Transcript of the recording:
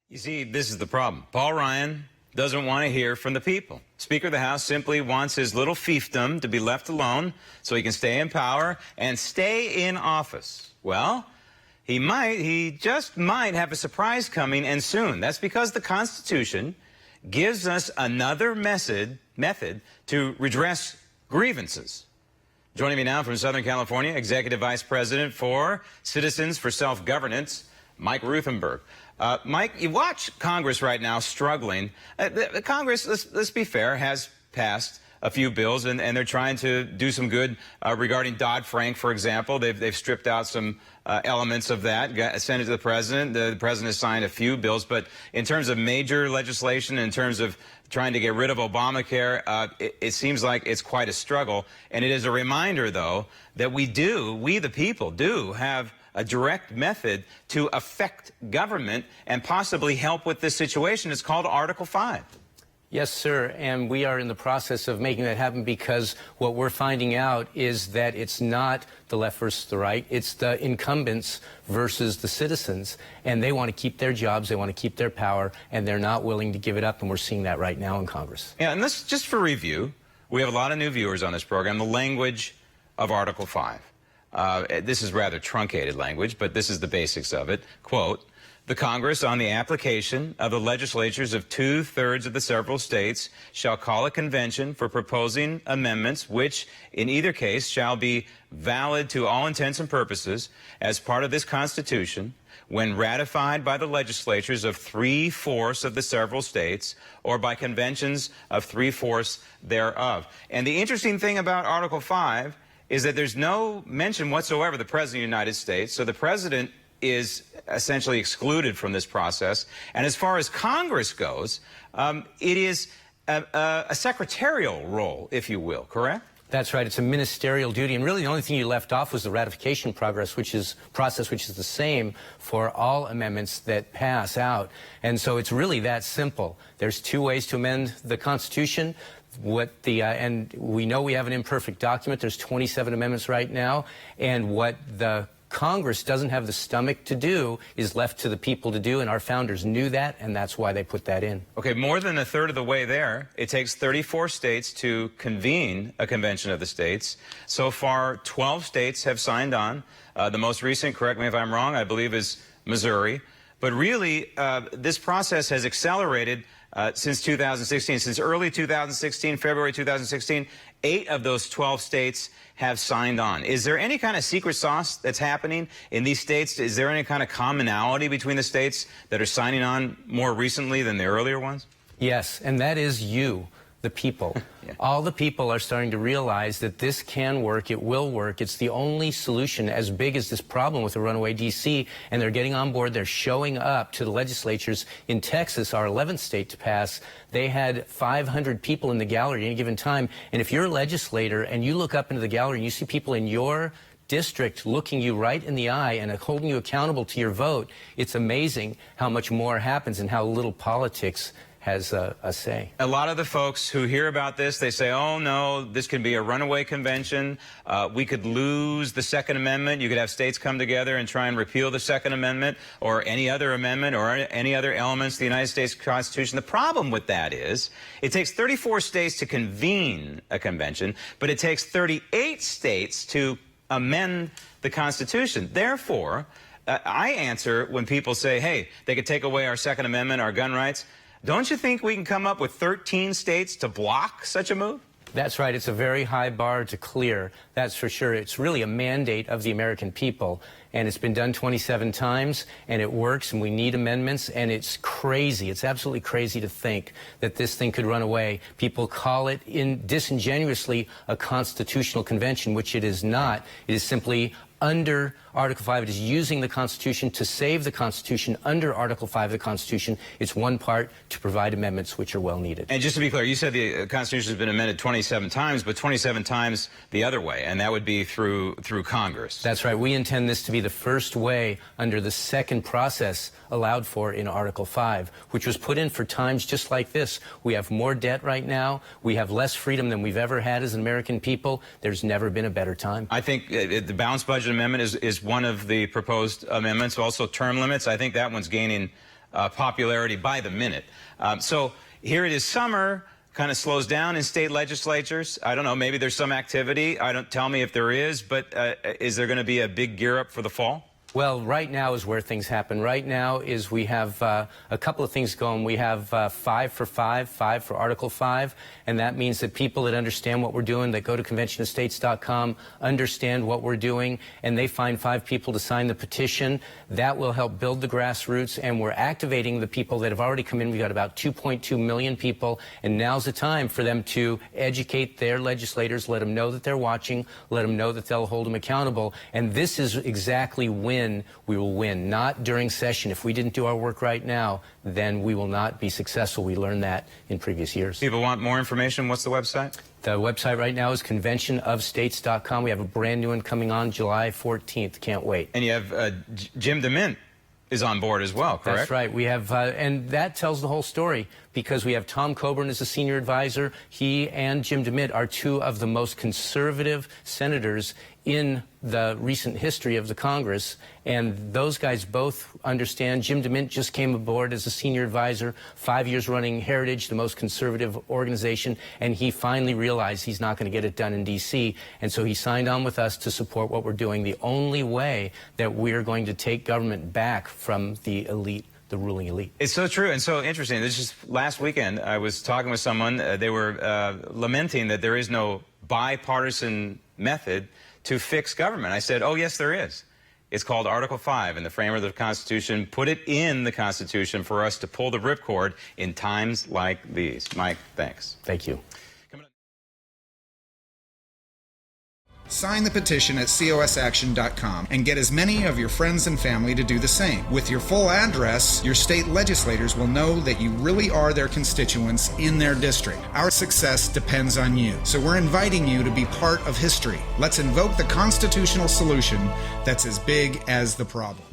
You see, this is the problem. Paul Ryan doesn't want to hear from the people. Speaker of the House simply wants his little fiefdom to be left alone so he can stay in power and stay in office. Well, he just might have a surprise coming, and soon. That's because the Constitution gives us another method to redress grievances. Joining me now from Southern California, Executive Vice President for Citizens for Self-Governance, Mike Ruthenberg. Mike, you watch Congress right now struggling. Congress, let's be fair, has passed a few bills, and they're trying to do some good regarding Dodd-Frank, for example. They've stripped out some elements of that, sent it to the president. The president has signed a few bills, but in terms of major legislation, in terms of trying to get rid of Obamacare, it seems like it's quite a struggle. And it is a reminder, though, that we the people, do have a direct method to affect government and possibly help with this situation. It's called Article 5. Yes, sir, and we are in the process of making that happen, because what we're finding out is that it's not the left versus the right, it's the incumbents versus the citizens, and they want to keep their jobs, they want to keep their power, and they're not willing to give it up, and we're seeing that right now in Congress. Yeah, and this, just for review, we have a lot of new viewers on this program, the language of Article 5. This is rather truncated language, but this is the basics of it. Quote, "The Congress, on the application of the legislatures of 2/3 of the several states, shall call a convention for proposing amendments which, in either case, shall be valid to all intents and purposes as part of this Constitution, when ratified by the legislatures of 3/4 of the several states, or by conventions of 3/4 thereof." And the interesting thing about Article 5 is that there's no mention whatsoever of the President of the United States. So the President is essentially excluded from this process. And as far as Congress goes, it is a secretarial role, if you will, correct? That's right. It's a ministerial duty, and really the only thing you left off was the ratification process, which is the same for all amendments that pass out. And so it's really that simple. There's two ways to amend the Constitution. And we know we have an imperfect document. There's 27 amendments right now, and what the Congress doesn't have the stomach to do is left to the people to do, and our founders knew that, and that's why they put that in. Okay, more than a third of the way there. It takes 34 states to convene a convention of the states. So far, 12 states have signed on. The most recent, correct me if I'm wrong, I believe is Missouri. But really, this process has accelerated since 2016. Since early 2016, February 2016, 8 of those 12 states have signed on. Is there any kind of secret sauce that's happening in these states? Is there any kind of commonality between the states that are signing on more recently than the earlier ones? Yes, and that is you, the people. Yeah. All the people are starting to realize that this can work, it will work. It's the only solution as big as this problem with the runaway D.C., and they're getting on board. They're showing up to the legislatures. In Texas, our 11th state to pass, they had 500 people in the gallery at any given time. And if you're a legislator and you look up into the gallery and you see people in your district looking you right in the eye and holding you accountable to your vote, it's amazing how much more happens and how little politics has a say. A lot of the folks who hear about this, they say, oh, no, this could be a runaway convention. We could lose the Second Amendment. You could have states come together and try and repeal the Second Amendment or any other amendment or any other elements of the United States Constitution. The problem with that is it takes 34 states to convene a convention, but it takes 38 states to amend the Constitution. Therefore, I answer when people say, hey, they could take away our Second Amendment, our gun rights. Don't you think we can come up with 13 states to block such a move? That's right. It's a very high bar to clear. That's for sure. It's really a mandate of the American people. And it's been done 27 times, and it works, and we need amendments, and it's crazy. It's absolutely crazy to think that this thing could run away. People call it disingenuously a constitutional convention, which it is not. It is simply under Article 5. It is using the Constitution to save the Constitution under Article 5 of the Constitution. It's one part to provide amendments which are well needed. And just to be clear, you said the Constitution has been amended 27 times, but 27 times the other way, and that would be through Congress. That's right. We intend this to be the first way under the second process allowed for in Article 5, which was put in for times just like this. We have more debt right now. We have less freedom than we've ever had as an American people. There's never been a better time. I think the balanced budget amendment is one of the proposed amendments. Also, term limits. I think that one's gaining popularity by the minute. So here it is summer, kind of slows down in state legislatures. I don't know, maybe there's some activity. Tell me if there is, but is there going to be a big gear up for the fall? Well, right now is where things happen. Right now is we have a couple of things going. We have 5 for 5, 5 for Article 5, and that means that people that understand what we're doing, that go to conventionofstates.com, understand what we're doing, and they find 5 people to sign the petition. That will help build the grassroots, and we're activating the people that have already come in. We've got about 2.2 million people, and now's the time for them to educate their legislators, let them know that they're watching, let them know that they'll hold them accountable, and this is exactly when we will win, not during session. If we didn't do our work right now, then we will not be successful. We learned that in previous years. People want more information. What's the website? The website right now is conventionofstates.com. We have a brand new one coming on July 14th. Can't wait. And you have Jim DeMint is on board as well, correct? That's right. We have, and that tells the whole story, because we have Tom Coburn as a senior advisor. He and Jim DeMint are 2 of the most conservative senators in the recent history of the Congress, and those guys both understand. Jim DeMint just came aboard as a senior advisor, 5 years running Heritage, the most conservative organization, and he finally realized he's not going to get it done in D.C., and so he signed on with us to support what we're doing. The only way that we're going to take government back from the elite, the ruling elite. It's so true and so interesting. This is last weekend. I was talking with someone. They were lamenting that there is no bipartisan method to fix government. I said, oh, yes, there is. It's called Article 5, and the framer of the Constitution put it in the Constitution for us to pull the ripcord in times like these. Mike, thanks. Thank you. Sign the petition at cosaction.com and get as many of your friends and family to do the same. With your full address, your state legislators will know that you really are their constituents in their district. Our success depends on you, so we're inviting you to be part of history. Let's invoke the constitutional solution that's as big as the problem.